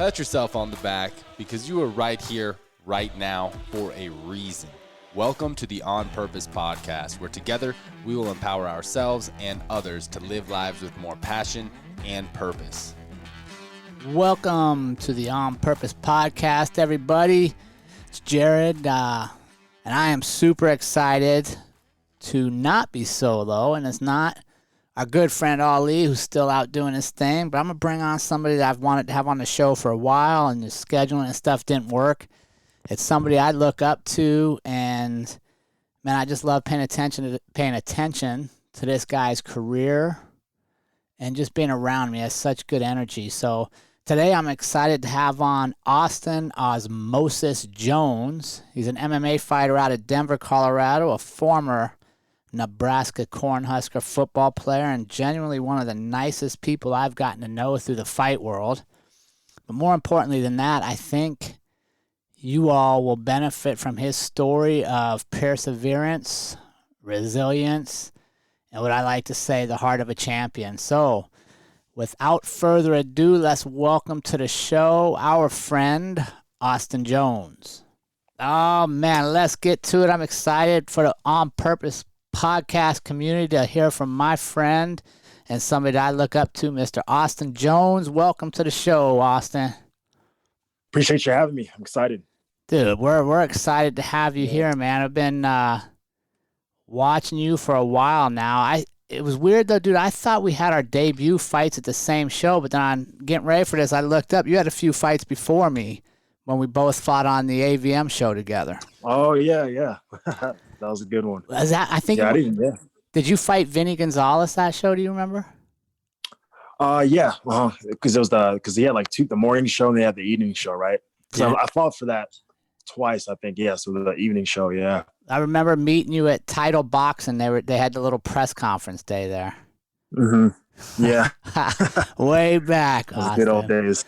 Pat yourself on the back because you are right here, right now, for a reason. Welcome to the On Purpose podcast, where together we will empower ourselves and others to live lives with more passion and purpose. Welcome to the On Purpose podcast, everybody. It's Jerrod, and I am super excited to not be solo, and it's not our good friend Ali, who's still out doing his thing, but I'm going to bring on somebody that I've wanted to have on the show for a while, and the scheduling and stuff didn't work. It's somebody I look up to, and, man, I just love paying attention to this guy's career and just being around me. He has such good energy. So today I'm excited to have on Austin Osmosis Jones. He's an MMA fighter out of Denver, Colorado, a former Nebraska Cornhusker football player, and genuinely one of the nicest people I've gotten to know through the fight world. But more importantly than that, I think you all will benefit from his story of perseverance, resilience, and what I like to say, the heart of a champion. So, without further ado, let's welcome to the show our friend, Austin Jones. Oh, man, let's get to it. I'm excited for the On Purpose podcast community to hear from my friend and somebody that I look up to, Mr. Austin Jones. Welcome to the show, Austin. Appreciate you having me. I'm excited. Dude, we're excited to have you here, man. I've been watching you for a while now. It was weird, though, dude. I thought we had our debut fights at the same show, but then on getting ready for this, I looked up. You had a few fights before me when we both fought on the AVM show together. Oh, yeah. That was a good one. Was that, I think. Yeah, Did you fight Vinny Gonzalez that show? Do you remember? Yeah. Because he had like the morning show and they had the evening show, right? So Yeah. I fought for that twice, I think. Yeah. So the evening show, yeah. I remember meeting you at Title Boxing. They had the little press conference day there. Mm-hmm. Yeah. Way back. Those good old days.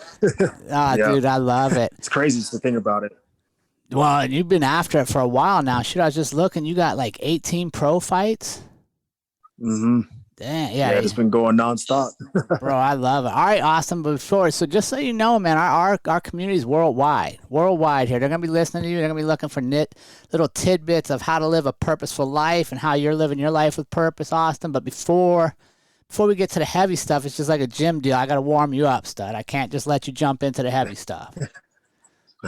Yeah. Dude, I love it. It's crazy to think about it. Well, and you've been after it for a while now. Shoot, I was just looking. You got like 18 pro fights? Mm-hmm. Damn, Yeah, it's been going nonstop. Bro, I love it. All right, Austin, so just so you know, man, our community is worldwide here. They're going to be listening to you. They're going to be looking for little tidbits of how to live a purposeful life and how you're living your life with purpose, Austin. But before we get to the heavy stuff, it's just like a gym deal. I got to warm you up, stud. I can't just let you jump into the heavy stuff.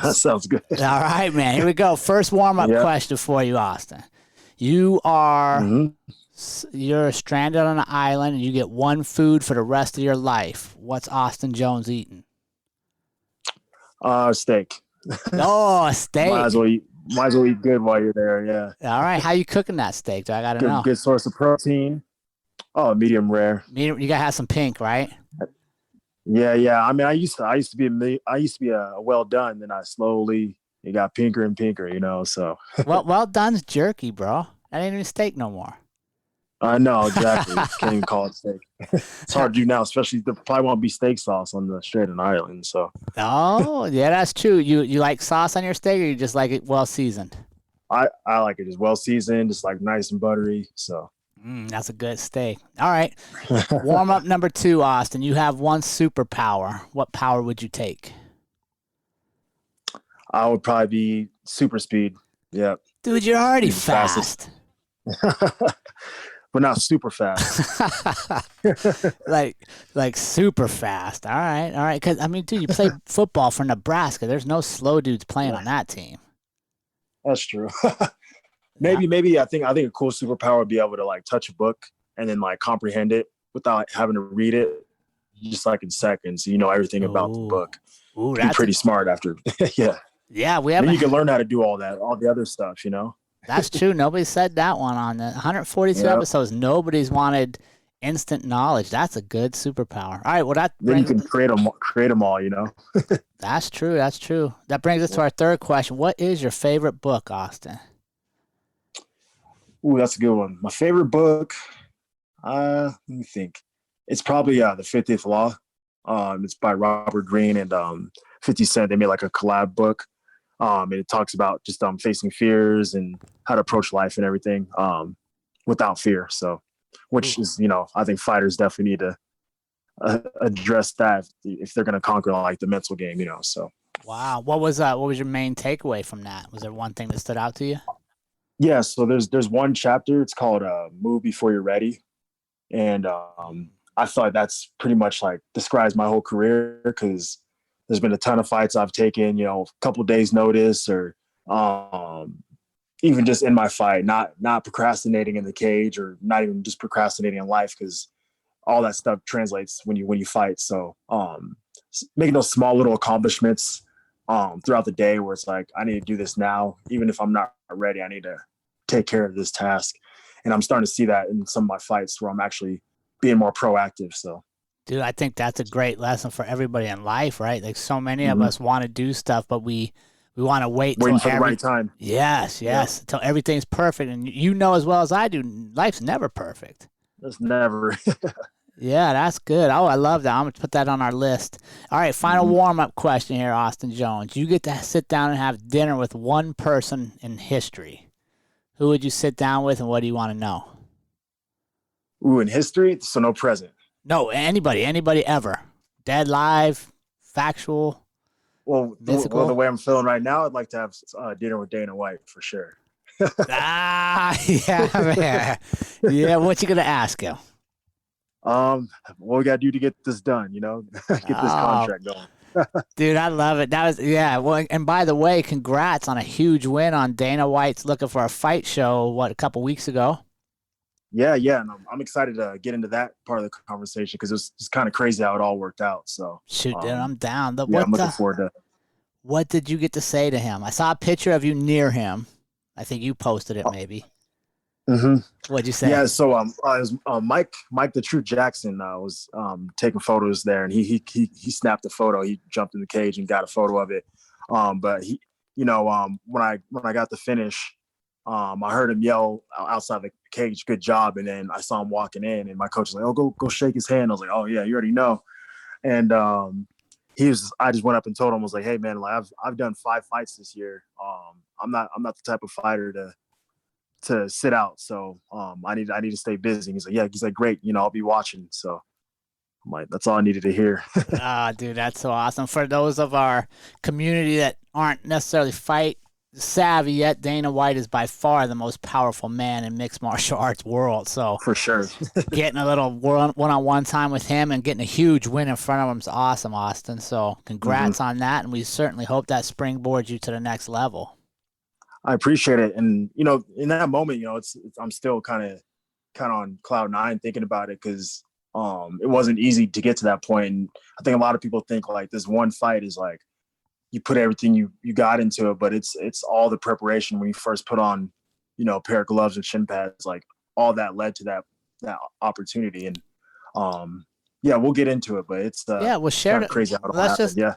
That sounds good. All right, man. Here we go. First warm-up question for you, Austin. You are you're stranded on an island and you get one food for the rest of your life. What's Austin Jones eating? Steak. Oh, a steak. Might as well eat good while you're there. Yeah. All right. How you cooking that steak? I gotta know. Good source of protein. Oh, medium rare. You gotta have some pink, right? Yeah. I mean, I used to be a well done. Then it got pinker and pinker, so. well done's jerky, bro. That ain't even steak no more. I know, exactly. Can't even call it steak. It's hard to do now, especially there probably won't be steak sauce on the straight island. So. Oh, yeah, that's true. You like sauce on your steak, or you just like it well seasoned? I like it just well seasoned, just like nice and buttery. So. That's a good steak. All right. Warm up number 2, Austin. You have one superpower. What power would you take? I would probably be super speed. Yeah. Dude, you're already fast. But not super fast. like super fast. All right. Because, I mean, dude, you play football for Nebraska. There's no slow dudes playing on that team. That's true. Maybe I think a cool superpower would be able to like touch a book and then like comprehend it without having to read it, just like in seconds. You know everything about the book. Ooh, that's pretty smart after. Yeah. Yeah, we have. Then you can learn how to do all the other stuff. That's true. Nobody said that one on the 142 episodes. Nobody's wanted instant knowledge. That's a good superpower. All right. Then you can create them all. That's true. That brings us to our third question. What is your favorite book, Austin? Ooh, that's a good one. My favorite book, let me think. It's probably The 50th Law. It's by Robert Greene and 50 Cent. They made like a collab book. And it talks about just facing fears and how to approach life and everything without fear. So, which is, I think fighters definitely need to address that if they're going to conquer like the mental game, so. Wow. What was your main takeaway from that? Was there one thing that stood out to you? Yeah, so there's one chapter. It's called "Move Before You're Ready," and I thought that's pretty much like describes my whole career, because there's been a ton of fights I've taken, a couple days notice, or even just in my fight, not procrastinating in the cage, or not even just procrastinating in life, because all that stuff translates when you fight. So making those small little accomplishments throughout the day, where it's like, I need to do this now, even if I'm not ready, I need to take care of this task. And I'm starting to see that in some of my fights where I'm actually being more proactive. So, dude, I think that's a great lesson for everybody in life, right? Like, so many of us want to do stuff, but we want to waiting for the right time. Yes, until everything's perfect. And as well as I do, life's never perfect. It's never. Yeah, that's good. Oh, I love that. I'm going to put that on our list. All right, final warm-up question here, Austin Jones. You get to sit down and have dinner with one person in history. Who would you sit down with, and what do you want to know? Ooh, in history? So no present? No, anybody ever. Dead, live, factual, mythical. Well, the way I'm feeling right now, I'd like to have dinner with Dana White for sure. Yeah, man. Yeah, what you going to ask him? What we got to do to get this done, get this contract going. Dude, I love it. Well, and by the way, congrats on a huge win on Dana White's Looking for a Fight show, a couple weeks ago? Yeah, and I'm excited to get into that part of the conversation, because it's kind of crazy how it all worked out. So shoot, dude, I'm down. I'm looking forward to. What did you get to say to him? I saw a picture of you near him. I think you posted it, maybe. What'd you say? Yeah, so was, Mike the Truth Jackson was taking photos there, and he snapped a photo. He jumped in the cage and got a photo of it. But he, when I got the finish, I heard him yell outside the cage, "Good job!" And then I saw him walking in, and my coach was like, "Oh, go shake his hand." I was like, "Oh yeah, you already know." And I just went up and told him, I was like, "Hey man, like I've done 5 fights this year. I'm not the type of fighter to sit out. So I need to stay busy." He's like, "Yeah." He's like, "Great, I'll be watching." So I'm like, that's all I needed to hear. Dude, that's so awesome. For those of our community that aren't necessarily fight savvy yet, Dana White is by far the most powerful man in mixed martial arts world. So for sure, getting a little one-on-one time with him and getting a huge win in front of him is awesome, Austin. So congrats on that, and we certainly hope that springboards you to the next level. I appreciate it. And, in that moment, I'm still kind of on cloud 9 thinking about it, because it wasn't easy to get to that point. And I think a lot of people think like this one fight is like, you put everything you got into it, but it's all the preparation when you first put on, a pair of gloves and shin pads, like all that led to that opportunity. And yeah, we'll get into it, but it's we'll share it. Crazy how it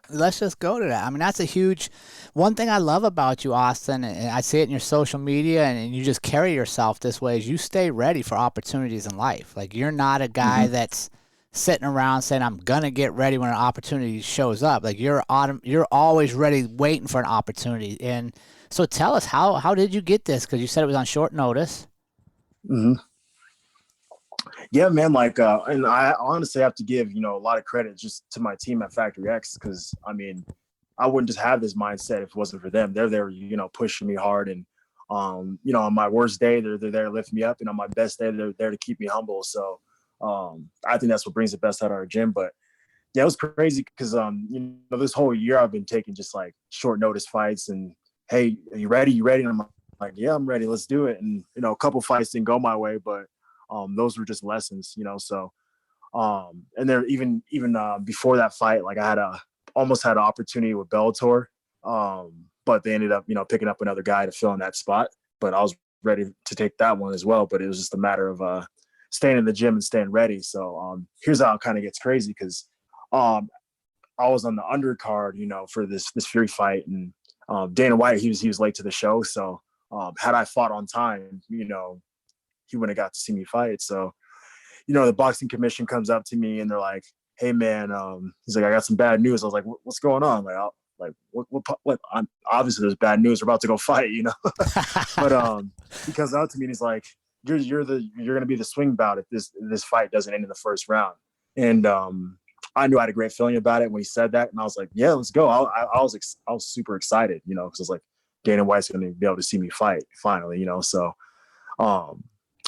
let's just go to that. I mean, that's a huge one thing I love about you, Austin, and I see it in your social media, and you just carry yourself this way, is you stay ready for opportunities in life. Like, you're not a guy that's sitting around saying, "I'm gonna get ready when an opportunity shows up." Like, you're always ready, waiting for an opportunity. And so tell us, how did you get this? Because you said it was on short notice. Yeah, man. Like, and I honestly have to give, a lot of credit just to my team at Factory X, because I mean, I wouldn't just have this mindset if it wasn't for them. They're there, pushing me hard. And, on my worst day, they're there to lift me up. And on my best day, they're there to keep me humble. So I think that's what brings the best out of our gym. But yeah, it was crazy because, this whole year I've been taking just like short notice fights, and, "Hey, are you ready? And I'm like, "Yeah, I'm ready. Let's do it." And, a couple fights didn't go my way, but those were just lessons, so and there even before that fight, like I almost had an opportunity with Bellator, but they ended up picking up another guy to fill in that spot, but I was ready to take that one as well. But it was just a matter of staying in the gym and staying ready. So here's how it kind of gets crazy, because I was on the undercard for this Fury fight, and Dana White, he was late to the show, so had I fought on time, he wouldn't have got to see me fight. So, the boxing commission comes up to me and they're like, "Hey man," he's like, "I got some bad news." I was like, "What's going on?" Like, what? Obviously there's bad news. We're about to go fight, But he comes out to me and he's like, you're going to be the swing bout if this fight doesn't end in the first round." And I knew I had a great feeling about it when he said that, and I was like, yeah, let's go. I was super excited, because I was like, Dana White's going to be able to see me fight finally, so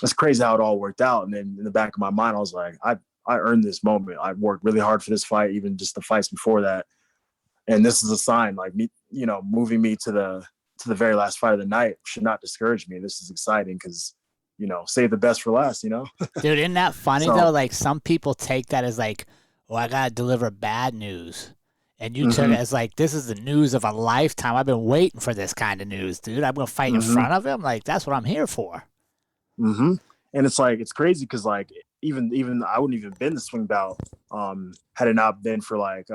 it's crazy how it all worked out. And then in the back of my mind, I was like, I earned this moment. I worked really hard for this fight, even just the fights before that. And this is a sign, like me, moving me to the very last fight of the night should not discourage me. This is exciting because, save the best for last, Dude, isn't that funny So- though? Like some people take that as like, oh, I gotta deliver bad news. And you took it as like, this is the news of a lifetime. I've been waiting for this kind of news, dude. I'm gonna fight in front of him. Like that's what I'm here for. And it's like, it's crazy because like even I wouldn't even been the swing belt had it not been for like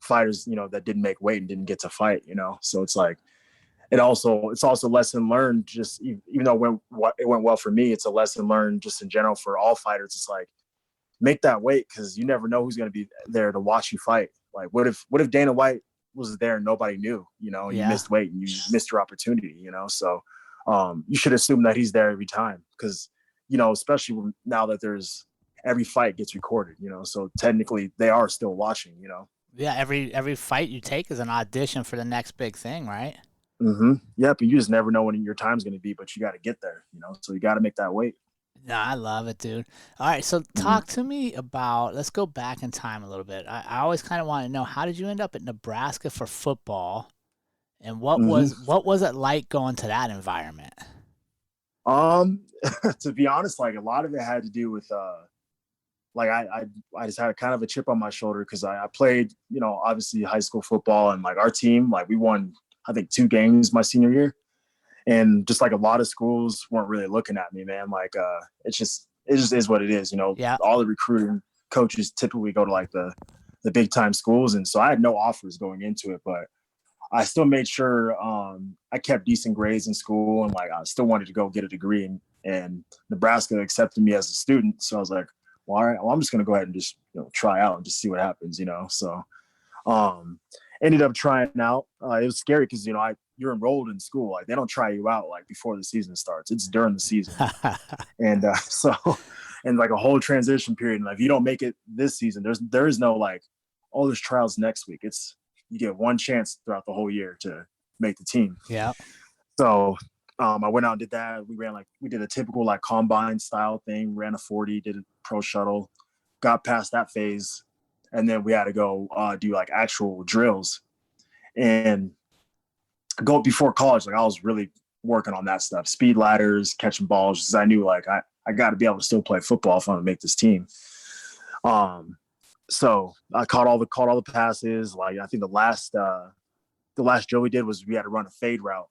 fighters, that didn't make weight and didn't get to fight, So it's like it's also lesson learned. Just even though it went well for me, it's a lesson learned just in general for all fighters. It's like make that weight because you never know who's going to be there to watch you fight. Like what if Dana White was there and nobody knew, you missed weight and you missed your opportunity, So you should assume that he's there every time because, especially now that there's every fight gets recorded, so technically they are still watching, Yeah, every fight you take is an audition for the next big thing, right? Yep. You just never know when your time's going to be, but you got to get there, so you got to make that weight. No, I love it, dude. All right, so talk to me about, let's go back in time a little bit. I always kind of want to know, how did you end up at Nebraska for football? And what was it like going to that environment? To be honest, like a lot of it had to do with like I just had kind of a chip on my shoulder because I played, obviously high school football, and like our team, like we won I think 2 games my senior year. And just like a lot of schools weren't really looking at me, man. Like it just is what it is, Yeah. All the recruiting coaches typically go to like the big time schools. And so I had no offers going into it, but I still made sure I kept decent grades in school, and like I still wanted to go get a degree, and Nebraska accepted me as a student. So I was like, well, all right, well, I'm just gonna go ahead and just try out and just see what happens, So ended up trying out. It was scary because you're enrolled in school, like they don't try you out like before the season starts. It's during the season. And so and like a whole transition period, and like if you don't make it this season, there is no like, oh, there's trials next week. It's you get one chance throughout the whole year to make the team. Yeah. So I went out and did that. We did a typical like combine style thing, ran a 40, did a pro shuttle, got past that phase, and then we had to go do like actual drills. And go before college, like I was really working on that stuff, speed ladders, catching balls, because I knew like I got to be able to still play football if I'm gonna make this team. So I caught all the passes. Like I think the last drill we did was we had to run a fade route,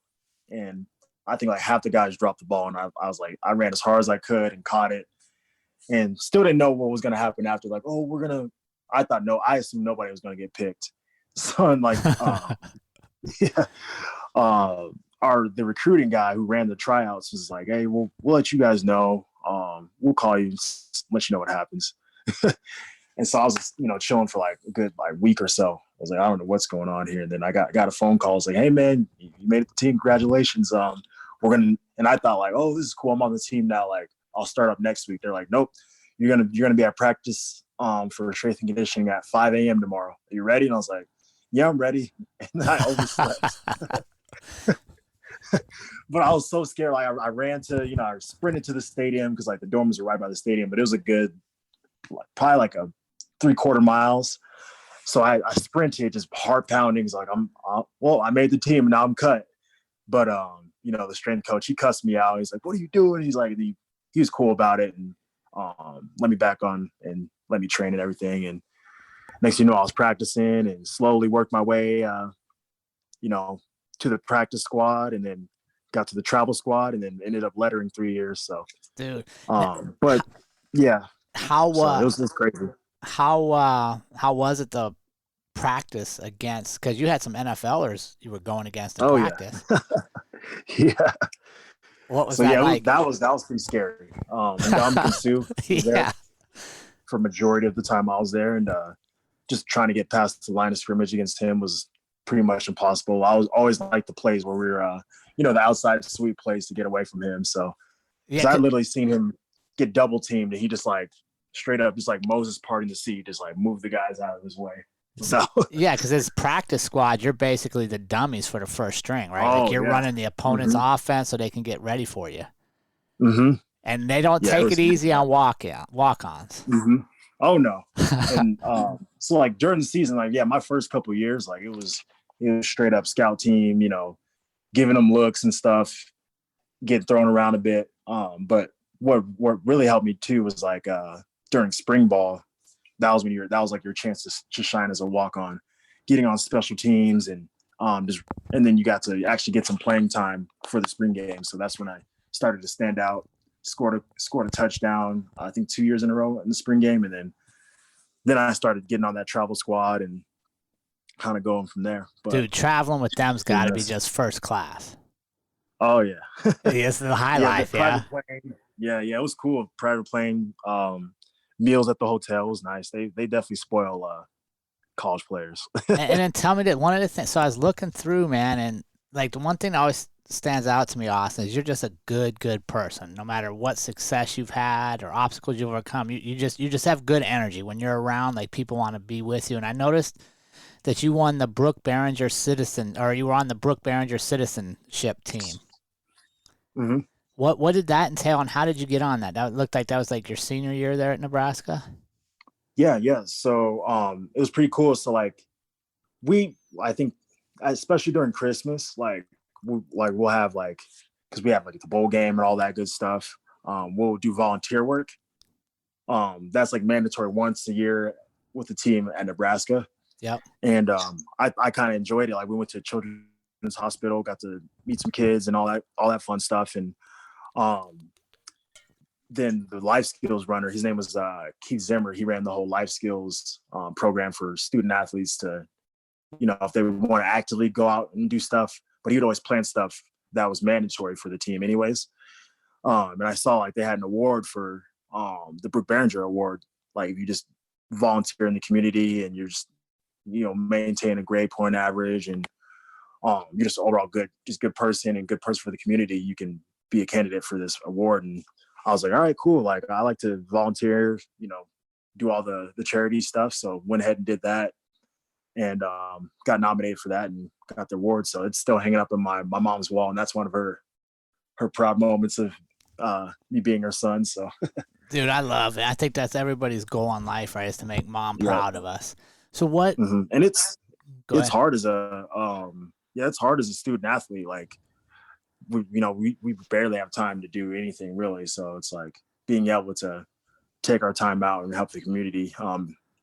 and I think like half the guys dropped the ball, and I was like, I ran as hard as I could and caught it, and still didn't know what was gonna happen after. Like, oh, I assumed nobody was gonna get picked. So I'm like, yeah. The recruiting guy who ran the tryouts was like, hey, we'll let you guys know. We'll call you, let you know what happens. And so I was just, chilling for like a good like week or so. I was like, I don't know what's going on here. And then I got a phone call. I was like, hey man, you made it to the team. Congratulations. And I thought like, oh, this is cool. I'm on the team now. Like I'll start up next week. They're like, nope, you're going to be at practice for strength and conditioning at 5 a.m. tomorrow. Are you ready? And I was like, yeah, I'm ready. And I overslept. But I was so scared. Like I ran to, I sprinted to the stadium because like the dorms are right by the stadium, but it was a good, probably like a 3/4 miles. So I sprinted, just heart pounding. It's like, I made the team and now I'm cut. But, the strength coach, he cussed me out. He's like, what are you doing? He's like, he was cool about it. And let me back on and let me train and everything. And next thing you know, I was practicing and slowly worked my way, to the practice squad, and then got to the travel squad, and then ended up lettering 3 years. So, dude. But yeah, How it was just crazy. How was it to practice against? Because you had some NFLers you were going against in practice. Yeah. What was that like? That was pretty scary. And Sue was there for majority of the time I was there, and just trying to get past the line of scrimmage against him was pretty much impossible. I was always like the plays where we were, the outside sweep plays to get away from him. So I literally seen him get double teamed, and he just like straight up, just like Moses parting the sea, just like move the guys out of his way. So yeah, because it's practice squad. You're basically the dummies for the first string, right? Like you're running the opponent's offense so they can get ready for you. Mm-hmm. And they don't take it easy on walk-ons. Mm-hmm. Oh no. And so like during the season, like my first couple of years, like it was straight up scout team, giving them looks and stuff, getting thrown around a bit. But what really helped me too was like during spring ball, that was like your chance to shine as a walk-on, getting on special teams and then you got to actually get some playing time for the spring game. So that's when I started to stand out, scored a touchdown, I think 2 years in a row in the spring game. And then I started getting on that travel squad and kind of going from there. But, dude, traveling with them's got to be just first class. Oh yeah. It's the high life. Plane, it was cool. Private plane, meals at the hotel was nice. They definitely spoil college players. And then tell me that one of the things. So I was looking through, man, and like the one thing that always stands out to me, Austin, is you're just a good person. No matter what success you've had or obstacles you've overcome, you just have good energy when you're around. Like people want to be with you. And I noticed that you won the Brooke Behringer you were on the Brooke Behringer citizenship team. Mm-hmm. What did that entail, and how did you get on that? That looked like that was like your senior year there at Nebraska. Yeah. So it was pretty cool. So like I think especially during Christmas, we'll have because we have like the bowl game and all that good stuff. We'll do volunteer work. That's like mandatory once a year with the team at Nebraska. Yep. And I kind of enjoyed it. Like we went to Children's Hospital, got to meet some kids and all that fun stuff. And then the life skills runner, his name was Keith Zimmer. He ran the whole life skills program for student athletes to, if they would want to actively go out and do stuff, but he would always plan stuff that was mandatory for the team anyways. And I saw like they had an award for the Brooke Behringer Award. Like if you just volunteer in the community and you're just, maintain a grade point average and you're just overall good person and good person for the community, you can be a candidate for this award. And I was like, all right, cool. Like I like to volunteer, do all the charity stuff. So went ahead and did that and got nominated for that and got the award. So it's still hanging up in my mom's wall. And that's one of her proud moments of me being her son. So dude, I love it. I think that's everybody's goal in life, right? Is to make mom proud of us. So what, and it's hard as it's hard as a student athlete. Like we barely have time to do anything really. So it's like being able to take our time out and help the community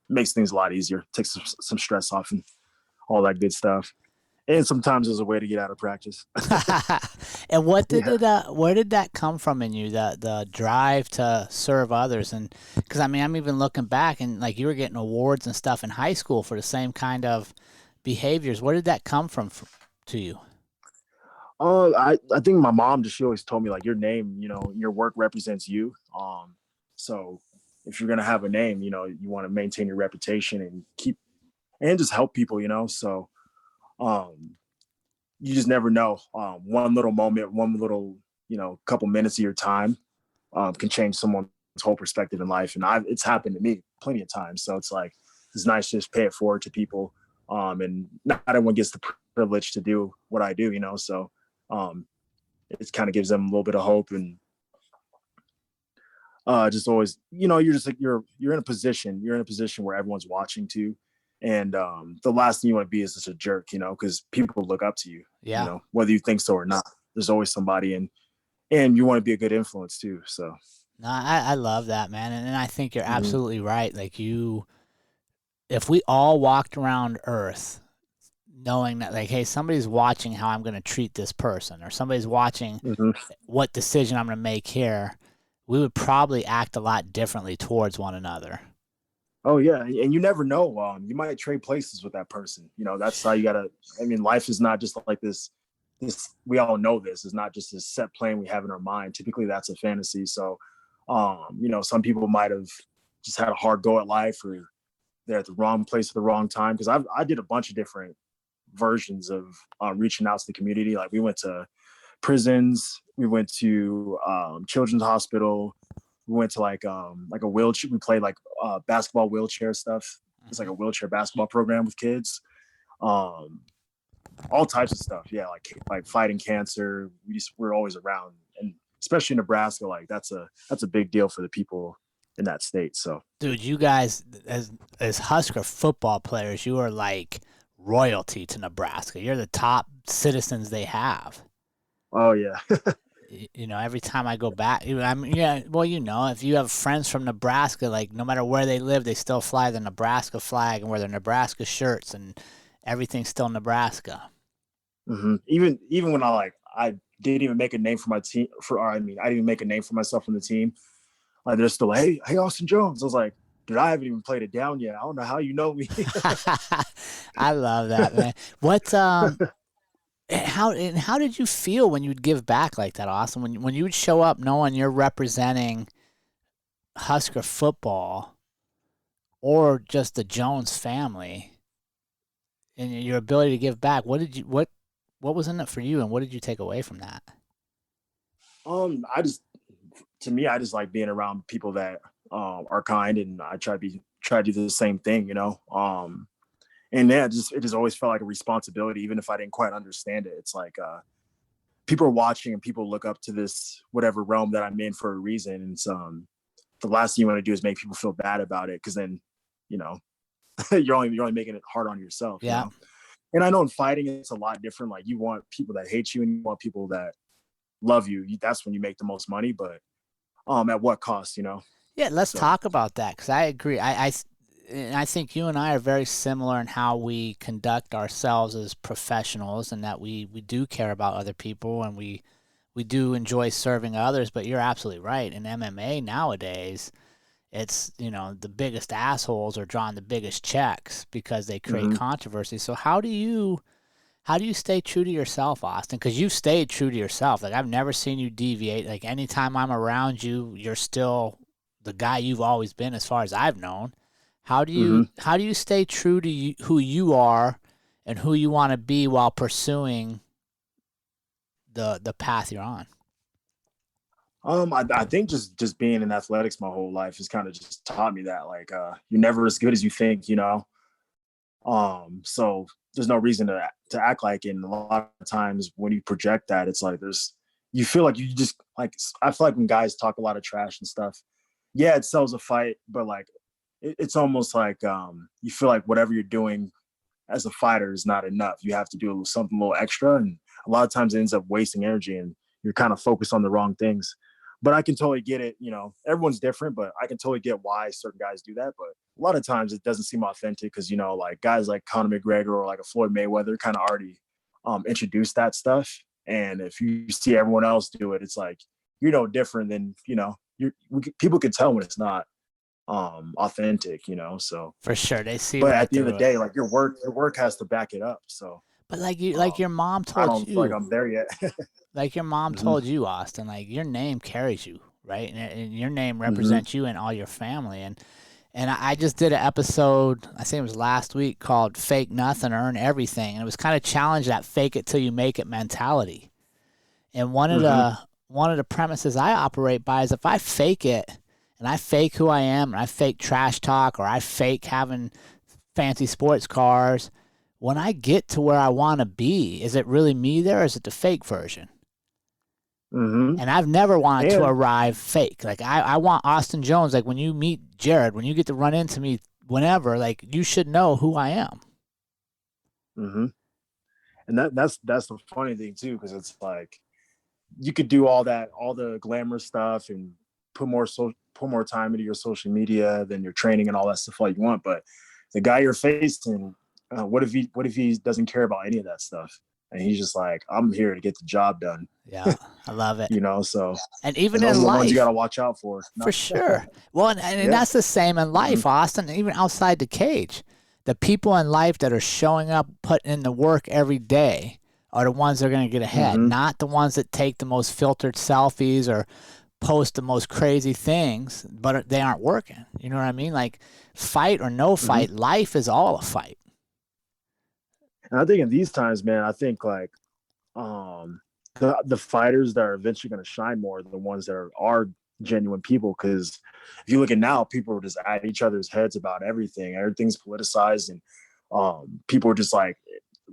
makes things a lot easier, takes some stress off and all that good stuff. And sometimes there's a way to get out of practice. And what did where did that come from in you, the drive to serve others? And because I'm even looking back and like you were getting awards and stuff in high school for the same kind of behaviors. Where did that come from to you? I think my mom she always told me like your name, your work represents you. So if you're gonna have a name, you want to maintain your reputation and just help people, So you just never know. One little moment, one little, couple minutes of your time can change someone's whole perspective in life. And it's happened to me plenty of times. So it's like, it's nice to just pay it forward to people. And not everyone gets the privilege to do what I do, So it kind of gives them a little bit of hope and just always, you're just like, you're in a position where everyone's watching too. And the last thing you want to be is just a jerk, because people look up to you, whether you think so or not. There's always somebody, and you want to be a good influence too. So, no, I love that, man, and I think you're absolutely right. Like if we all walked around Earth knowing that, like, hey, somebody's watching how I'm going to treat this person, or somebody's watching what decision I'm going to make here, we would probably act a lot differently towards one another. Oh yeah, and you never know. You might trade places with that person. That's how you gotta. Life is not just like this. We all know this is not just this set plan we have in our mind. Typically, that's a fantasy. So, some people might have just had a hard go at life, or they're at the wrong place at the wrong time. Because I did a bunch of different versions of reaching out to the community. Like we went to prisons, we went to Children's Hospital, We went to like a wheelchair. We played like basketball wheelchair stuff. It's like a wheelchair basketball program with kids. Um, all types of stuff. Yeah, like fighting cancer. We're always around, and especially in Nebraska, like that's a big deal for the people in that state. So, Dude, you guys as Husker football players, you are like royalty to Nebraska. You're the top citizens they have. oh yeah, You know, every time I go back, I mean, yeah, well, you know, if you have friends from Nebraska, like no matter where they live, they still fly the Nebraska flag and wear their Nebraska shirts, and everything's still Nebraska. Even when I didn't even make a name for my team I didn't even make a name for myself on the team. Like they're still like, hey Austin Jones. I was like, dude, I haven't even played it down yet. I don't know how you know me. I love that, man. What how did you feel when you'd give back like that, Austin? When you would show up knowing you're representing Husker football or just the Jones family and your ability to give back, what was in it for you and what did you take away from that? I just like being around people that are kind, and I try to do the same thing, you know. And yeah, it just always felt like a responsibility, even if I didn't quite understand it. It's like people are watching and people look up to this whatever realm that I'm in for a reason. And it's the last thing you want to do is make people feel bad about it, because then, you know, you're only making it hard on yourself. Yeah. You know? And I know in fighting it's a lot different. Like you want people that hate you and you want people that love you. That's when you make the most money. But at what cost, you know? Yeah, let's talk about that, because I agree. I think you and I are very similar in how we conduct ourselves as professionals, and that we do care about other people and we do enjoy serving others. But you're absolutely right. In MMA nowadays, it's, you know, the biggest assholes are drawing the biggest checks because they create controversy. So how do you stay true to yourself, Austin? Because you've stayed true to yourself. Like I've never seen you deviate. Like anytime I'm around you, you're still the guy you've always been, as far as I've known. How do you stay true to who you are and who you want to be while pursuing the path you're on? I think just being in athletics my whole life has kind of just taught me that, like, you're never as good as you think, you know? So there's no reason to act like it. And a lot of times when you project that, it's like you feel like you just, like, I feel like when guys talk a lot of trash and stuff, yeah, it sells a fight, but like, it's almost like you feel like whatever you're doing as a fighter is not enough. You have to do something a little extra. And a lot of times it ends up wasting energy and you're kind of focused on the wrong things. But I can totally get it. You know, everyone's different, but I can totally get why certain guys do that. But a lot of times it doesn't seem authentic because, you know, like guys like Conor McGregor or like a Floyd Mayweather kind of already introduced that stuff. And if you see everyone else do it, it's like, you're no different than, you know, people can tell when it's not authentic, you know. So For sure, they see. But right at the end of through the it. day, like your work has to back it up. So But like your mom I told don't feel like you, I'm there yet. like your mom told you, Austin, like your name carries you, right? And your name represents you and all your family. And I just did an episode, I think it was last week, called "Fake Nothing, Earn Everything," and it was kind of challenge that fake it till you make it mentality. And one of the premises I operate by is if I fake it and I fake who I am and I fake trash talk or I fake having fancy sports cars, when I get to where I want to be, is it really me there or is it the fake version? And I've never wanted to arrive fake. Like I want Austin Jones, like when you meet Jerrod, when you get to run into me whenever, like you should know who I am. And that's the funny thing too, because it's like you could do all the glamour stuff and put more time into your social media than your training and all that stuff like you want. But the guy you're facing, what if he doesn't care about any of that stuff? And he's just like, I'm here to get the job done. Yeah, I love it. You know, so and even those in are the life, ones you got to watch out for. For sure. Well, and that's the same in life, Austin. Even outside the cage, the people in life that are showing up, putting in the work every day, are the ones that are going to get ahead. Not the ones that take the most filtered selfies or post the most crazy things, but they aren't working. You know what I mean? Like, fight or no fight, life is all a fight. And I think in these times, man, I think like the fighters that are eventually going to shine more are the ones that are genuine people. Because if you look at now, people are just at each other's heads about everything. Everything's politicized, and people are just like,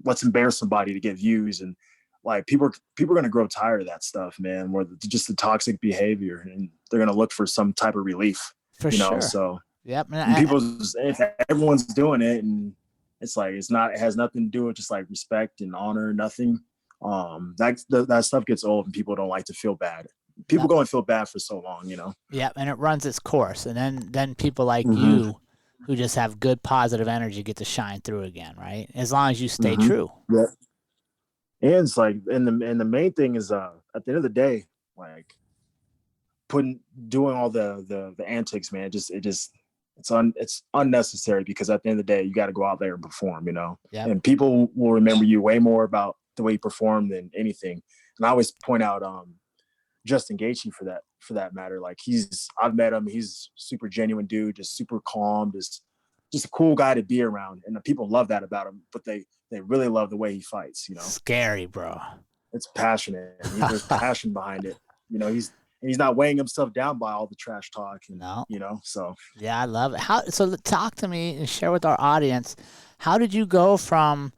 let's embarrass somebody to get views. And like people are going to grow tired of that stuff, man, where just the toxic behavior, and they're going to look for some type of relief, For you know? sure. So Yep. if everyone's doing it, and it's like, it has nothing to do with just like respect and honor, nothing. That stuff gets old, and people don't like to feel bad. People go and feel bad for so long, you know? Yeah, and it runs its course. And then people like you who just have good positive energy get to shine through again, right? As long as you stay true. Yeah. And it's like, and the main thing is, at the end of the day, like doing all the antics, man, it's unnecessary, because at the end of the day, you got to go out there and perform, you know? Yep. And people will remember you way more about the way you perform than anything. And I always point out, Justin Gaethje for that matter. Like I've met him. He's super genuine dude, just super calm, just a cool guy to be around. And the people love that about him, but they really love the way he fights, you know? Scary, bro. It's passionate. There's passion behind it. You know, he's not weighing himself down by all the trash talk. And, you know, so. Yeah, I love it. So talk to me and share with our audience, how did you go from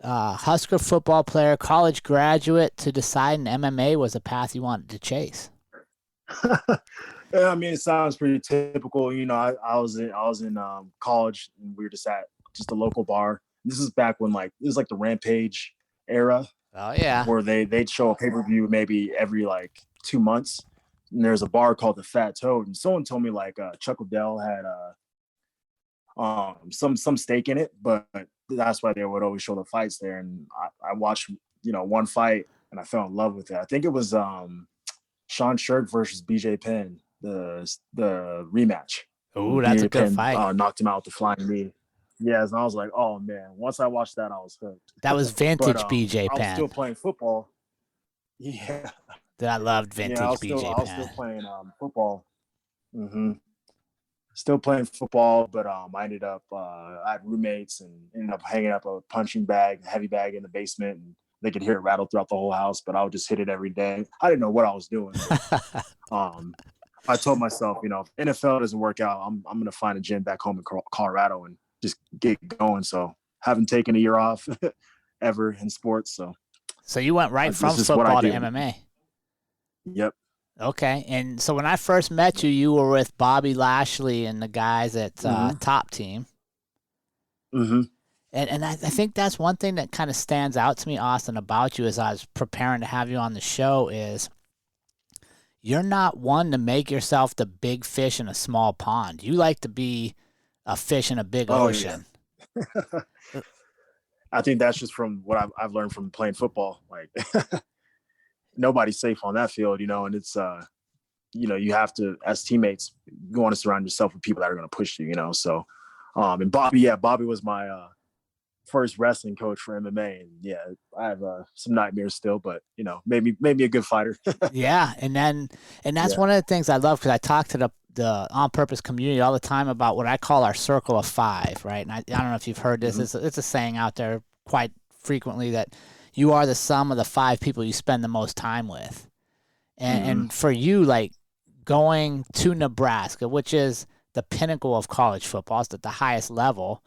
Husker football player, college graduate, to deciding MMA was a path you wanted to chase? Yeah, I mean, it sounds pretty typical. You know, I was in college, and we were just at a local bar. This is back when it was like the Rampage era. Oh yeah. Where they'd show a pay-per-view maybe every 2 months. And there's a bar called the Fat Toad, and someone told me Chuck Liddell had some stake in it, but that's why they would always show the fights there. And I watched one fight, and I fell in love with it. I think it was Sean Sherk versus BJ Penn, the rematch. Oh, that's BJ a good Penn, fight. knocked him out with the flying knee. Yes, and I was like, oh man. Once I watched that, I was hooked. That was vintage BJ I was Penn. still playing football. Yeah. I loved vintage BJ Penn. I was still playing football. Still playing football, but I ended up I had roommates, and ended up hanging up a punching bag, a heavy bag, in the basement, and they could hear it rattle throughout the whole house. But I would just hit it every day. I didn't know what I was doing. I told myself, if NFL doesn't work out, I'm going to find a gym back home in Colorado and just get going. So haven't taken a year off ever in sports. So you went right from football to MMA. Yep. Okay. And so when I first met you, you were with Bobby Lashley and the guys at Top Team. And I think that's one thing that kind of stands out to me, Austin, about you as I was preparing to have you on the show is you're not one to make yourself the big fish in a small pond. You like to be a fish in a big ocean. Yeah. I think that's just from what I've learned from playing football. Nobody's safe on that field, and it's, you have to, as teammates, you want to surround yourself with people that are going to push you, So, and Bobby was my first wrestling coach for MMA. And yeah, I have some nightmares still, but, maybe a good fighter. Yeah. And that's one of the things I love, because I talk to the On Purpose community all the time about what I call our circle of five, right? And I don't know if you've heard this. It's a saying out there quite frequently that you are the sum of the five people you spend the most time with. And for you, going to Nebraska, which is the pinnacle of college football, it's at the highest level,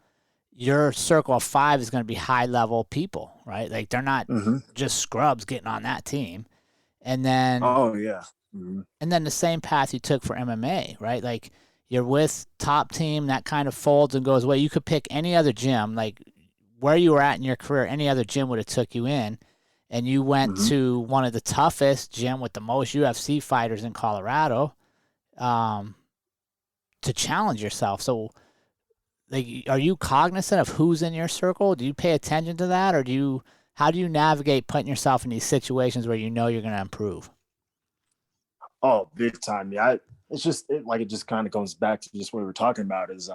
your circle of five is going to be high-level people, right? They're not just scrubs getting on that team. And then and then the same path you took for MMA, right? You're with Top Team, that kind of folds and goes away. You could pick any other gym, where you were at in your career, any other gym would have took you in, and you went to one of the toughest gym with the most UFC fighters in Colorado to challenge yourself. So, are you cognizant of who's in your circle? Do you pay attention to that, or how do you navigate putting yourself in these situations where you're going to improve? Oh, big time. Yeah, it just kind of comes back to just what we were talking about is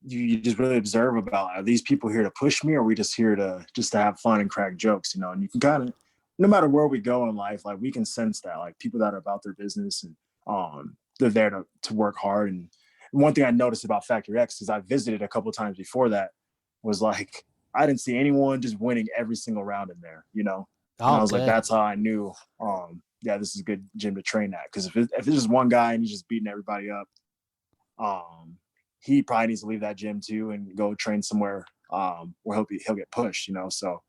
you just really observe about, are these people here to push me, or are we just here to have fun and crack jokes, and you can kind of, no matter where we go in life, we can sense that, people that are about their business, and they're there to work hard. And one thing I noticed about Factor X, because I visited a couple of times before that, was I didn't see anyone just winning every single round in there, and I was good. that's how I knew yeah, this is a good gym to train at. Because if it's just one guy and he's just beating everybody up, he probably needs to leave that gym too and go train somewhere where he'll get pushed, you know. So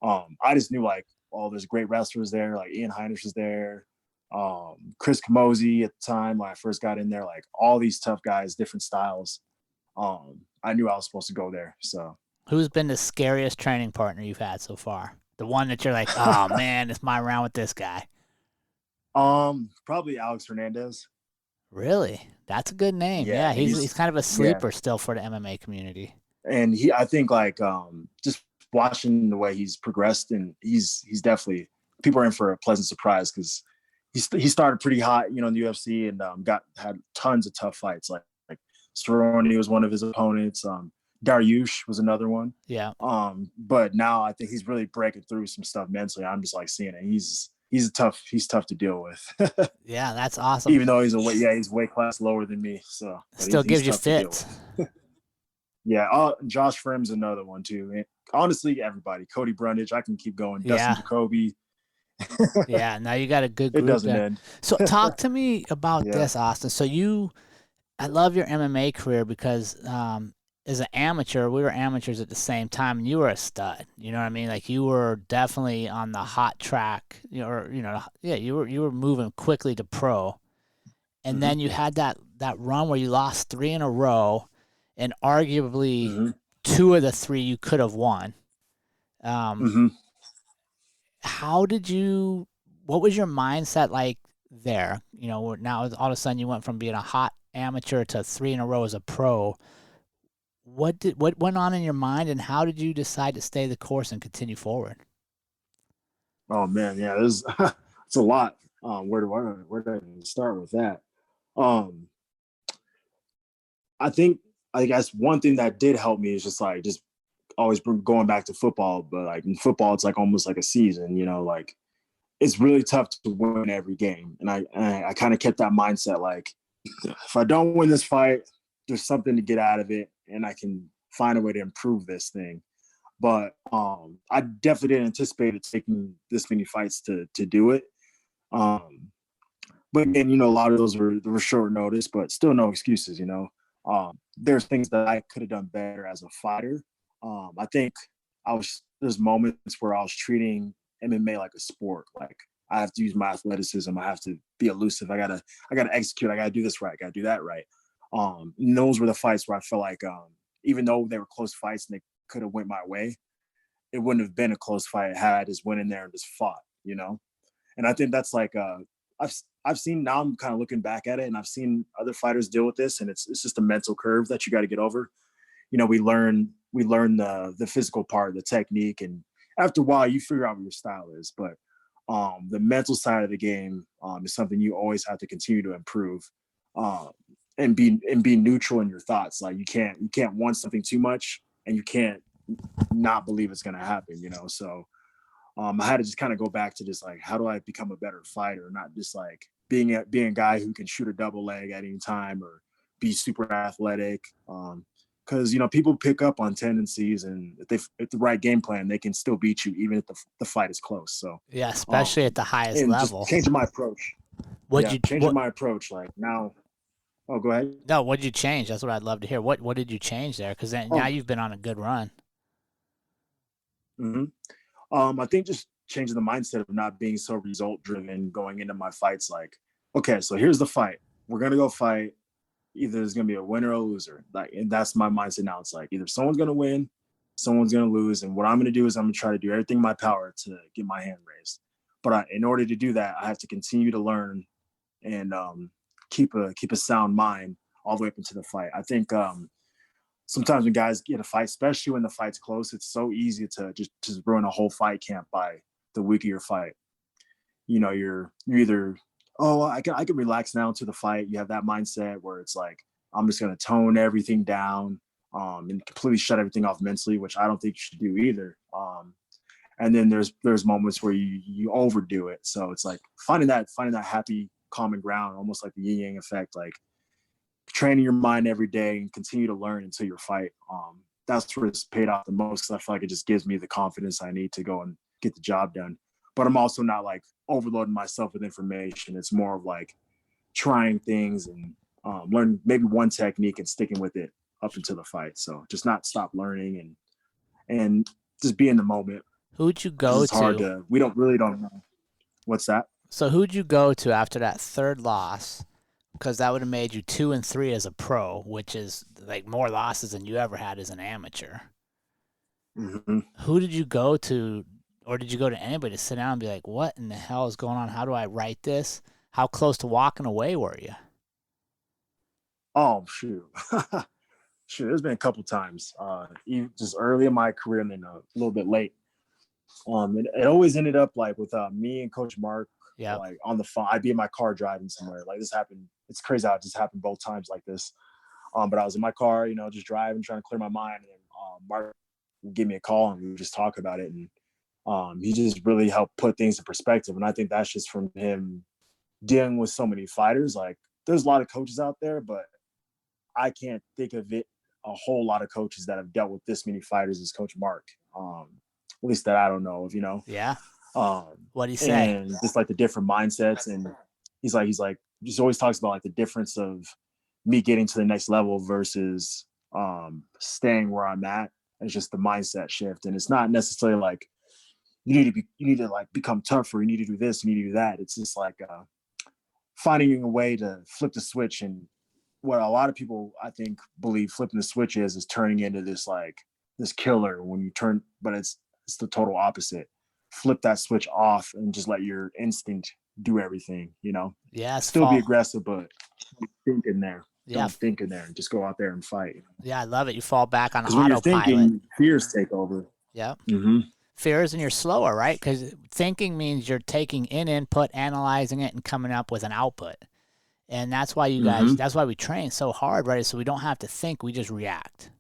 I just knew like, oh, there's great wrestlers there. Like Ian Heinisch was there, Chris Camozzi at the time when I first got in there. Like all these tough guys, different styles. I knew I was supposed to go there. So Who's been the scariest training partner you've had so far? The one that you're like, oh man, it's my round with this guy. Probably Alex Hernandez. Really? That's a good name. Yeah, he's kind of a sleeper still for the MMA community. And I think like just watching the way he's progressed, and he's definitely, people are in for a pleasant surprise because he started pretty hot, you know, in the UFC, and had tons of tough fights. Like Cerrone was one of his opponents. Dariush was another one. Yeah. But now I think he's really breaking through some stuff mentally. I'm just like seeing it. He's tough to deal with. Yeah, that's awesome. Even though he's weight class lower than me, so still gives you fits. Yeah, Josh Frim's another one too. And honestly, everybody, Cody Brundage, I can keep going. Dustin Jacoby. Yeah, now you got a good group. It doesn't end. So talk to me about this, Austin. So I love your MMA career because as an amateur, we were amateurs at the same time, and you were a stud. You know what I mean? Like you were definitely on the hot track. You were moving quickly to pro, and then you had that run where you lost 3 in a row, and arguably 2 of the 3 you could have won. What was your mindset like there? You know, now all of a sudden you went from being a hot amateur to 3 in a row as a pro. What went on in your mind, and how did you decide to stay the course and continue forward? Oh man, yeah, it's a lot. Where do I even start with that? I guess one thing that did help me is just always going back to football. But like in football, it's like almost like a season, you know, like it's really tough to win every game. And I kind of kept that mindset. Like if I don't win this fight, there's something to get out of it, and I can find a way to improve this thing. But I definitely didn't anticipate it taking this many fights to do it. But again, you know, a lot of those were short notice, but still no excuses, you know. There's things that I could have done better as a fighter. I think there's moments where I was treating MMA like a sport. Like I have to use my athleticism. I have to be elusive. I gotta execute. I gotta do this right. I gotta do that right. And those were the fights where I felt like, even though they were close fights and they could have went my way, it wouldn't have been a close fight had I just went in there and just fought, you know? And I think that's like, I've seen, now I'm kind of looking back at it, and I've seen other fighters deal with this, and it's just a mental curve that you got to get over. You know, we learn the physical part, the technique, and after a while you figure out what your style is. But the mental side of the game is something you always have to continue to improve, and be neutral in your thoughts. Like you can't want something too much, and you can't not believe it's going to happen, you know? So I had to just kind of go back to just like, how do I become a better fighter? Not just like being a guy who can shoot a double leg at any time or be super athletic. Cause you know, people pick up on tendencies, and if the right game plan, they can still beat you, even if the fight is close. So yeah, especially at the highest level. Just changing my approach. Changing my approach. Like now, oh, go ahead. No, what did you change? That's what I'd love to hear. What did you change there? Because now you've been on a good run. I think just changing the mindset of not being so result driven going into my fights. Like, okay, so here's the fight. We're gonna go fight. Either there's gonna be a winner or a loser. Like, and that's my mindset now. It's like either someone's gonna win, someone's gonna lose, and what I'm gonna do is I'm gonna try to do everything in my power to get my hand raised. But in order to do that, I have to continue to learn and keep a sound mind all the way up into the fight. I think sometimes when guys get a fight, especially when the fight's close, it's so easy to just ruin a whole fight camp by the week of your fight. You know, you're either, oh, I can relax now to the fight. You have that mindset where it's like, I'm just going to tone everything down and completely shut everything off mentally, which I don't think you should do either. And then there's moments where you overdo it. So it's like finding that happy common ground, almost like the yin yang effect, like training your mind every day and continue to learn until your fight. That's where it's paid off the most, because I feel like it just gives me the confidence I need to go and get the job done. but I'm also not like overloading myself with information. It's more of like trying things and learn maybe one technique and sticking with it up until the fight. So just not stop learning and just be in the moment. Who'd you go It's hard to? we don't know. What's that? So who'd you go to after that third loss? Because that would have made you 2-3 as a pro, which is like more losses than you ever had as an amateur. Mm-hmm. Who did you go to, or did you go to anybody to sit down and be like, what in the hell is going on? How do I write this? How close to walking away were you? Oh, shoot. Shoot, there's been a couple times, even just early in my career and then a little bit late. It always ended up like with me and Coach Mark, like on the phone. I'd be in my car driving somewhere. Like this happened. It's crazy how it just happened both times like this. But I was in my car, just driving, trying to clear my mind. And then Mark would give me a call and we would just talk about it. And he just really helped put things in perspective. And I think that's just from him dealing with so many fighters. Like there's a lot of coaches out there, but I can't think of a whole lot of coaches that have dealt with this many fighters as Coach Mark. At least that I don't know of, Yeah. What'd he say? And just like the different mindsets. And he's like, just always talks about like the difference of me getting to the next level versus staying where I'm at. It's just the mindset shift. And it's not necessarily like you need to like become tougher. You need to do this, you need to do that. It's just like finding a way to flip the switch. And what a lot of people, I think, believe flipping the switch is turning into this killer when you turn, but it's the total opposite. Flip that switch off and just let your instinct do everything, Yeah. Still be aggressive, but think in there. Yeah. Don't think in there and just go out there and fight. Yeah, I love it. You fall back on Because when you're autopilot. thinking, fears take over. Yep. Mm-hmm. Fears and you're slower, right? Because thinking means you're taking in input, analyzing it, and coming up with an output. And that's why you guys, that's why we train so hard, right? So we don't have to think, we just react.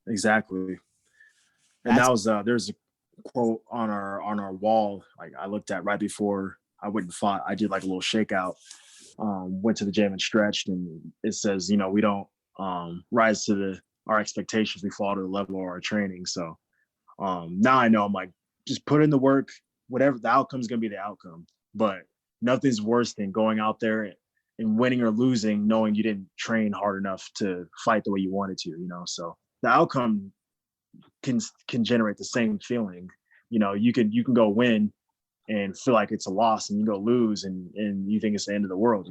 Exactly. And that was, there's a quote on our wall, like I looked at right before I went and fought. I did like a little shakeout, went to the gym and stretched, and it says, we don't rise to our expectations, we fall to the level of our training. So now I know I'm like, just put in the work, whatever the outcome is going to be the outcome. But nothing's worse than going out there and winning or losing, knowing you didn't train hard enough to fight the way you wanted to, So the outcome can generate the same feeling. You can go win and feel like it's a loss, and you go lose and you think it's the end of the world,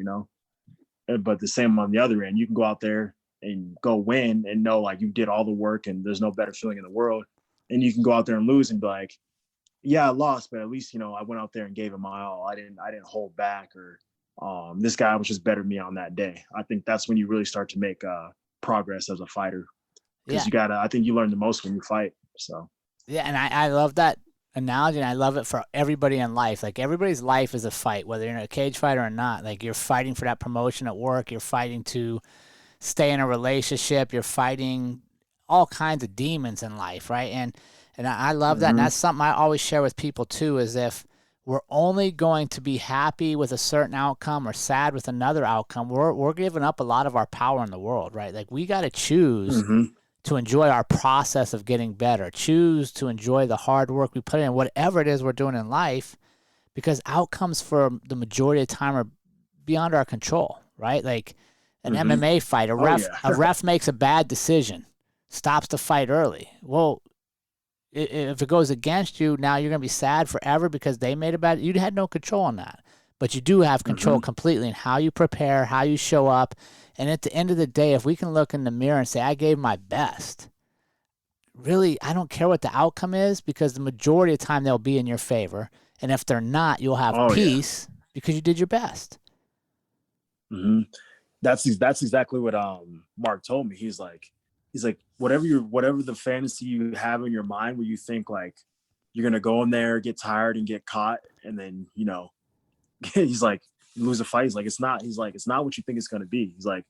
But the same on the other end, you can go out there and go win and know like you did all the work and there's no better feeling in the world. And you can go out there and lose and be like, yeah, I lost, but at least, I went out there and gave it my all. I didn't hold back, or this guy was just better than me on that day. I think that's when you really start to make progress as a fighter. Because I think you learn the most when you fight. So yeah, and I love that analogy, and I love it for everybody in life. Like everybody's life is a fight, whether you're a cage fighter or not. Like you're fighting for that promotion at work, you're fighting to stay in a relationship, you're fighting all kinds of demons in life, right? And I love that, and that's something I always share with people too, is if we're only going to be happy with a certain outcome or sad with another outcome, we're giving up a lot of our power in the world, right? Like we got to choose to enjoy our process of getting better, choose to enjoy the hard work we put in, whatever it is we're doing in life, because outcomes for the majority of the time are beyond our control, right? Like an MMA fight, a ref makes a bad decision, stops the fight early. Well, if it goes against you, now you're going to be sad forever because they made a bad, you had no control on that. But you do have control completely in how you prepare, how you show up. And at the end of the day, if we can look in the mirror and say, I gave my best, really, I don't care what the outcome is, because the majority of the time they'll be in your favor. And if they're not, you'll have peace because you did your best. That's exactly what Mark told me. He's like, whatever the fantasy you have in your mind where you think like you're going to go in there, get tired and get caught. And then, he's like, lose a fight. He's like, it's not what you think it's going to be. He's like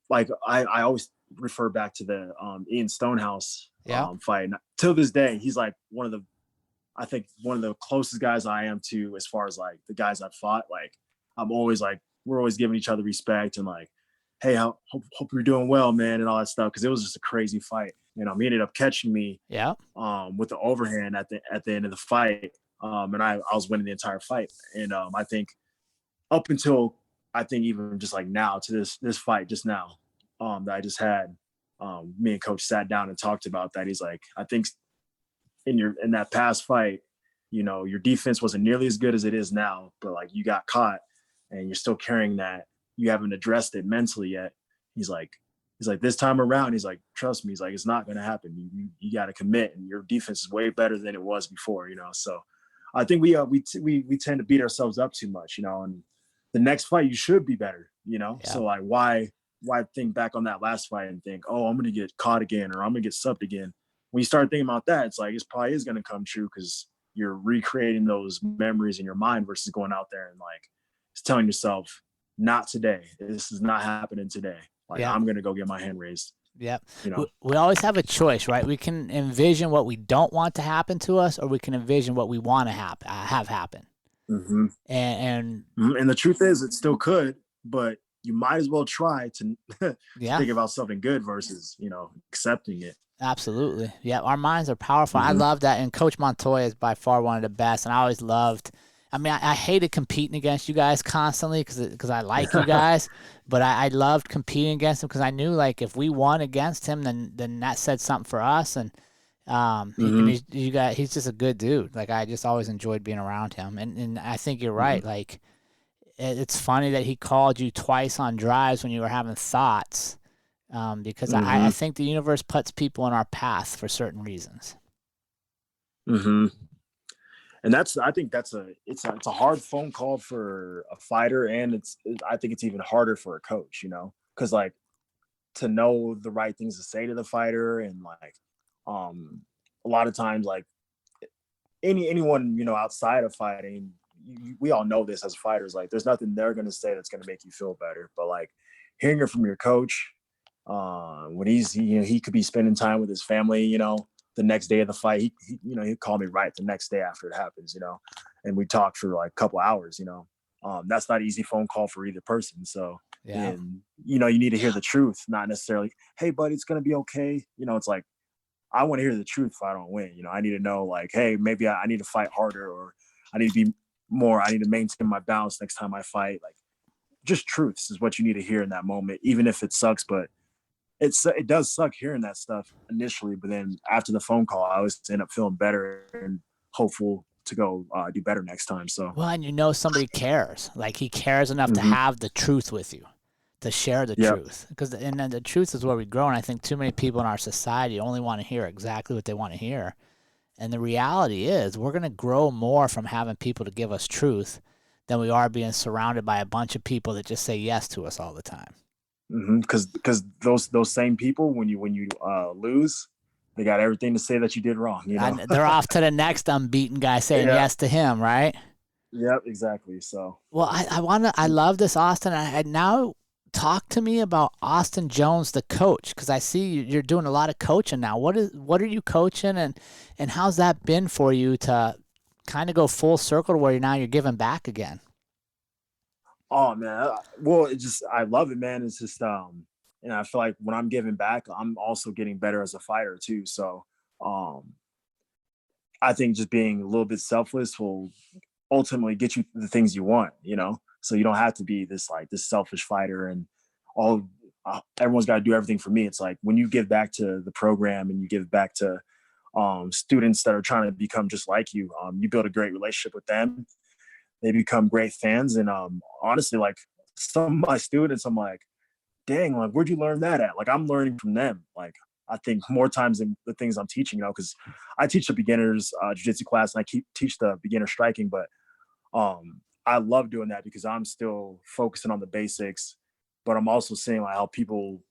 I always refer back to the Ian Stonehouse fight. And till this day, he's like one of the closest guys I am to, as far as like the guys I've fought. Like I'm always like, we're always giving each other respect and like, hey, hope you're doing well, man, and all that stuff. Cause it was just a crazy fight. He ended up catching me with the overhand at the end of the fight. And I was winning the entire fight. And I think up until I think even just like now to this fight just now that I just had, me and coach sat down and talked about that. He's like, I think in that past fight, your defense wasn't nearly as good as it is now, but like you got caught and you're still carrying that. You haven't addressed it mentally yet. He's like, this time around, he's like, trust me. He's like, it's not going to happen. You got to commit, and your defense is way better than it was before, So I think we tend to beat ourselves up too much, and the next fight you should be better, Yeah. So like, why think back on that last fight and think, oh, I'm going to get caught again, or I'm going to get subbed again. When you start thinking about that, it's like, it probably is going to come true because you're recreating those memories in your mind versus going out there and like, it's telling yourself, not today. This is not happening today. Like, I'm going to go get my hand raised. Yep. We always have a choice, right? We can envision what we don't want to happen to us, or we can envision what we want to have happen. Mm-hmm. And the truth is, it still could, but you might as well try to think about something good versus, accepting it. Absolutely. Yeah. Our minds are powerful. Mm-hmm. I love that. And Coach Montoya is by far one of the best. And I always loved, I hated competing against you guys constantly because I like you guys, but I loved competing against him because I knew like if we won against him, then that said something for us. And he's just a good dude. Like I just always enjoyed being around him. And I think you're right. Like it's funny that he called you twice on drives when you were having thoughts, because I think the universe puts people in our path for certain reasons. Mm-hmm. And I think it's a hard phone call for a fighter, and I think it's even harder for a coach, because like to know the right things to say to the fighter, and like a lot of times like anyone outside of fighting, we all know this as fighters, like there's nothing they're going to say that's going to make you feel better, but like hearing it from your coach when he could be spending time with his family, the next day of the fight, he'd call me right the next day after it happens, and we talked for like a couple hours, that's not an easy phone call for either person. So, and, you need to hear the truth, not necessarily, hey buddy, it's going to be okay. It's like, I want to hear the truth if I don't win. I need to know like, hey, maybe I need to fight harder, or I need to be more, I need to maintain my balance next time I fight. Like just truths is what you need to hear in that moment, even if it sucks, but it does suck hearing that stuff initially, but then after the phone call, I always end up feeling better and hopeful to go do better next time. So, well, and somebody cares, like he cares enough to have the truth with you, to share the truth, because and then the truth is where we grow. And I think too many people in our society only want to hear exactly what they want to hear. And the reality is we're going to grow more from having people to give us truth than we are being surrounded by a bunch of people that just say yes to us all the time. Because those same people, when you lose, they got everything to say that you did wrong. They're off to the next unbeaten guy saying yes to him, right? Yep, exactly. So, well, I love this, Austin. I now talk to me about Austin Jones, the coach, because I see you're doing a lot of coaching now. What are you coaching, and how's that been for you to kind of go full circle to where you're giving back again? Oh man, well, I love it, man. It's just and I feel like when I'm giving back, I'm also getting better as a fighter too. So I think just being a little bit selfless will ultimately get you the things you want, so you don't have to be this selfish fighter and everyone's got to do everything for me. It's like when you give back to the program and you give back to students that are trying to become just like you, you build a great relationship with them. They become great fans. And honestly, like some of my students, I'm like, dang, like, where'd you learn that at? Like, I'm learning from them. Like, I think more times than the things I'm teaching, because I teach the beginners jiu-jitsu class and I teach the beginner striking, but I love doing that because I'm still focusing on the basics, but I'm also seeing like how people,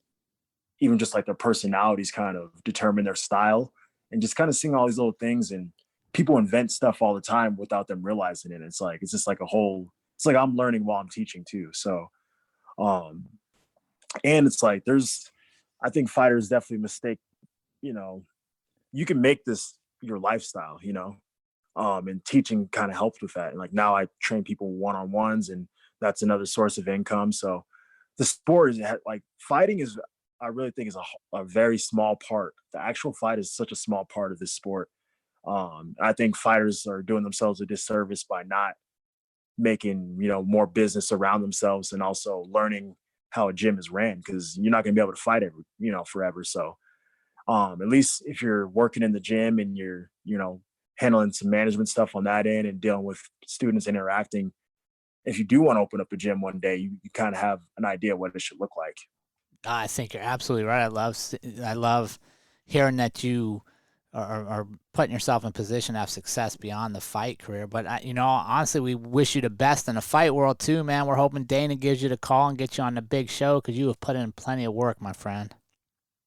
even just like their personalities kind of determine their style, and just kind of seeing all these little things. And people invent stuff all the time without them realizing it. It's just like it's like I'm learning while I'm teaching too. So, and it's like, I think fighters definitely mistake, you can make this your lifestyle, and teaching kind of helped with that. And like now I train people one-on-ones, and that's another source of income. So the sport is like fighting is, I really think is a very small part. The actual fight is such a small part of this sport. I think fighters are doing themselves a disservice by not making, more business around themselves and also learning how a gym is ran, because you're not going to be able to fight forever. So at least if you're working in the gym and you're, handling some management stuff on that end and dealing with students interacting, if you do want to open up a gym one day, you kind of have an idea what it should look like. I think you're absolutely right. I love hearing that you are putting yourself in position to have success beyond the fight career. But honestly, we wish you the best in the fight world too, man. We're hoping Dana gives you the call and gets you on the big show, because you have put in plenty of work, my friend.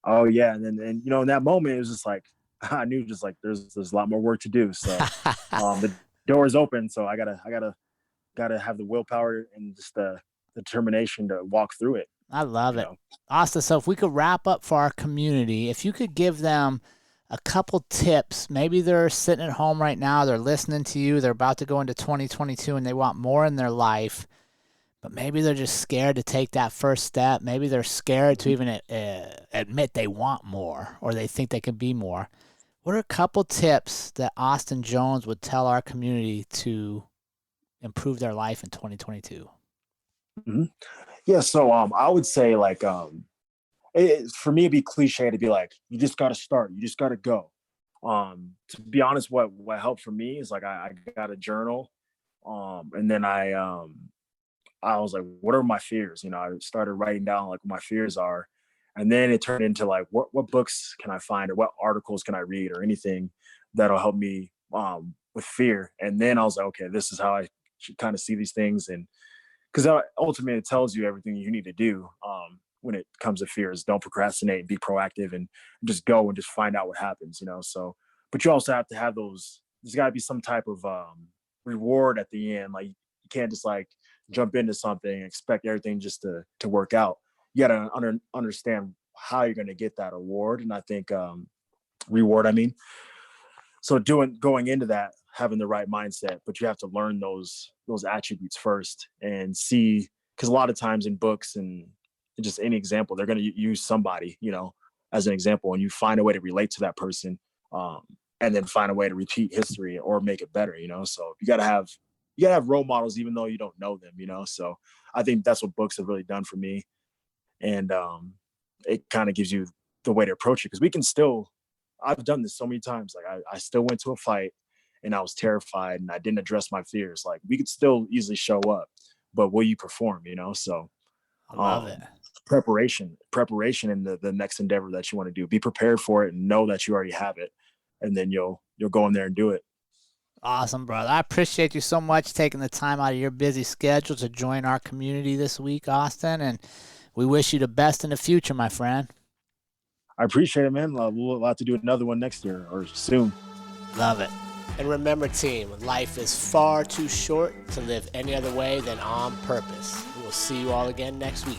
Oh yeah, and then in that moment, it was just like I knew, just like there's a lot more work to do. So the door is open, so I gotta have the willpower and just the determination to walk through it. I love it. Austin, so if we could wrap up for our community, if you could give them a couple tips, maybe they're sitting at home right now, they're listening to you, they're about to go into 2022 and they want more in their life, but maybe they're just scared to take that first step. Maybe they're scared to even admit they want more, or they think they can be more. What are a couple tips that Austin Jones would tell our community to improve their life in 2022? Mm-hmm. Yeah, so I would say, like, for me, it'd be cliche to be like, you just got to start, you just got to go. To be honest, what helped for me is like I got a journal, and then I was like, what are my fears? I started writing down like what my fears are, and then it turned into like, what books can I find, or what articles can I read, or anything that'll help me with fear. And then I was like, okay, this is how I should kind of see these things, and because ultimately it tells you everything you need to do when it comes to fears. Don't procrastinate, and be proactive, and just go and just find out what happens. So, but you also have to have those. There's got to be some type of reward at the end. Like, you can't just like jump into something and expect everything just to work out. You got to understand how you're going to get that award, and I think reward. I mean, so going into that, having the right mindset, but you have to learn those attributes first and see, because a lot of times in books and just any example, they're going to use somebody, as an example, and you find a way to relate to that person, and then find a way to repeat history or make it better. So you got to have role models, even though you don't know them. So I think that's what books have really done for me, and it kind of gives you the way to approach it, because I've done this so many times. Like I still went to a fight and I was terrified and I didn't address my fears. Like, we could still easily show up, but will you perform? So I love it. Preparation in the next endeavor that you want to do. Be prepared for it and know that you already have it, and then you'll go in there and do it. Awesome, brother. I appreciate you so much taking the time out of your busy schedule to join our community this week, Austin, and we wish you the best in the future, my friend. I appreciate it, man. We'll have to do another one next year or soon. Love it. And remember, team, life is far too short to live any other way than on purpose. We will see you all again next week.